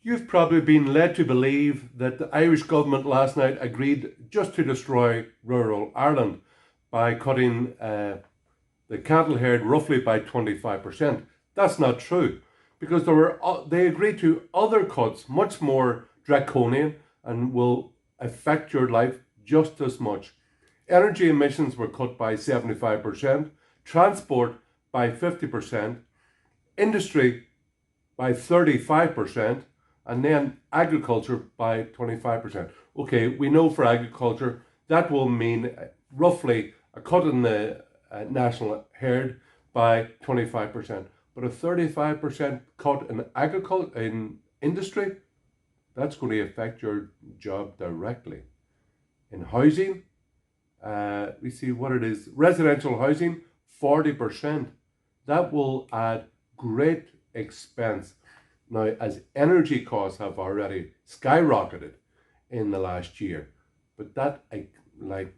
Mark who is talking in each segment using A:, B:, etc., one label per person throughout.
A: You've probably been led to believe that the Irish government last night agreed just to destroy rural Ireland by cutting the cattle herd roughly by 25%. That's not true because they agreed to other cuts much more draconian and will affect your life just as much. Energy emissions were cut by 75%, transport by 50%, industry by 35%, and then agriculture by 25%. Okay, we know for agriculture that will mean roughly a cut in the national herd by 25%. But a 35% cut in agriculture, in industry, that's going to affect your job directly. In housing, we see what it is. Residential housing, 40%. That will add great expense. Now, as energy costs have already skyrocketed in the last year, but that like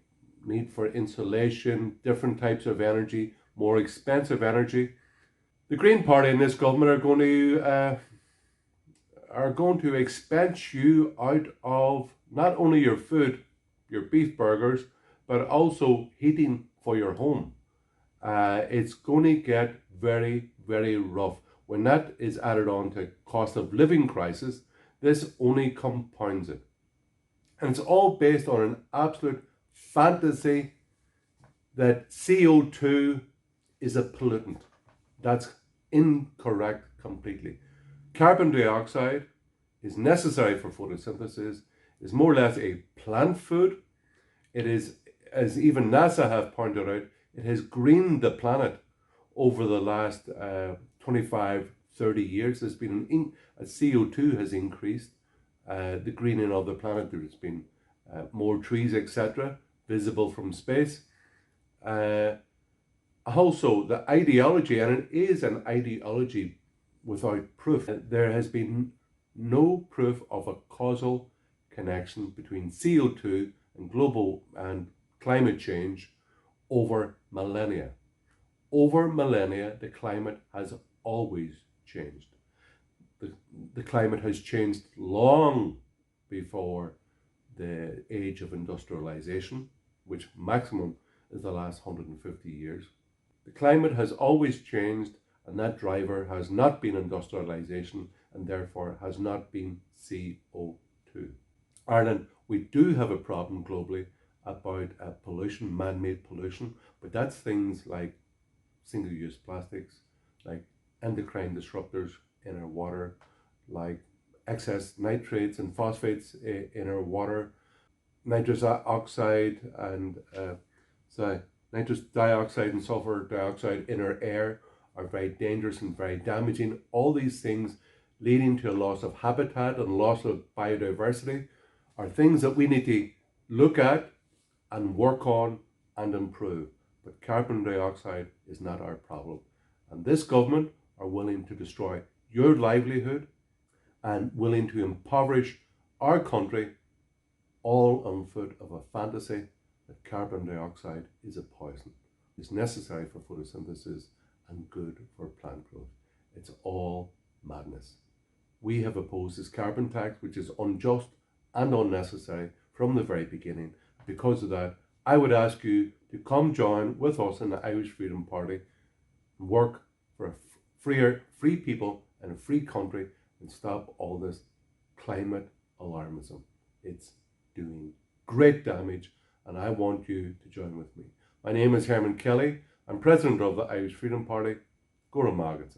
A: need for insulation, different types of energy, more expensive energy. The Green Party and this government are going to expense you out of not only your food, your beef burgers, but also heating for your home. It's going to get very, very rough. When that is added on to cost of living crisis, this only compounds it. And it's all based on an absolute fantasy that CO2 is a pollutant. That's incorrect completely. Carbon dioxide is necessary for photosynthesis, is more or less a plant food. It is, as even NASA have pointed out, it has greened the planet over the last 25, 30 years. There's been CO2 has increased, the greening of the planet. There's been more trees, etc., visible from space. Also, the ideology, and it is an ideology without proof. There has been no proof of a causal connection between CO2 and global and climate change over millennia. Over millennia, the climate has always changed. The climate has changed long before the age of industrialization, which maximum is the last 150 years. The climate has always changed, and that driver has not been industrialization and therefore has not been CO2. Ireland, we do have a problem globally about pollution, man-made pollution, but that's things like single-use plastics, like endocrine disruptors in our water, like excess nitrates and phosphates in our water, nitrous oxide and nitrous dioxide and sulfur dioxide in our air are very dangerous and very damaging. All these things leading to a loss of habitat and loss of biodiversity are things that we need to look at and work on and improve. But carbon dioxide is not our problem. And this government are willing to destroy your livelihood and willing to impoverish our country, all on foot of a fantasy that carbon dioxide is a poison. It's necessary for photosynthesis and good for plant growth. It's all madness. We have opposed this carbon tax, which is unjust and unnecessary from the very beginning. Because of that, I would ask you to come join with us in the Irish Freedom Party and work for a free people and a free country and stop all this climate alarmism. It's doing great damage, and I want you to join with me. My name is Hermann Kelly. I'm president of the Irish Freedom Party. Go to Margaret.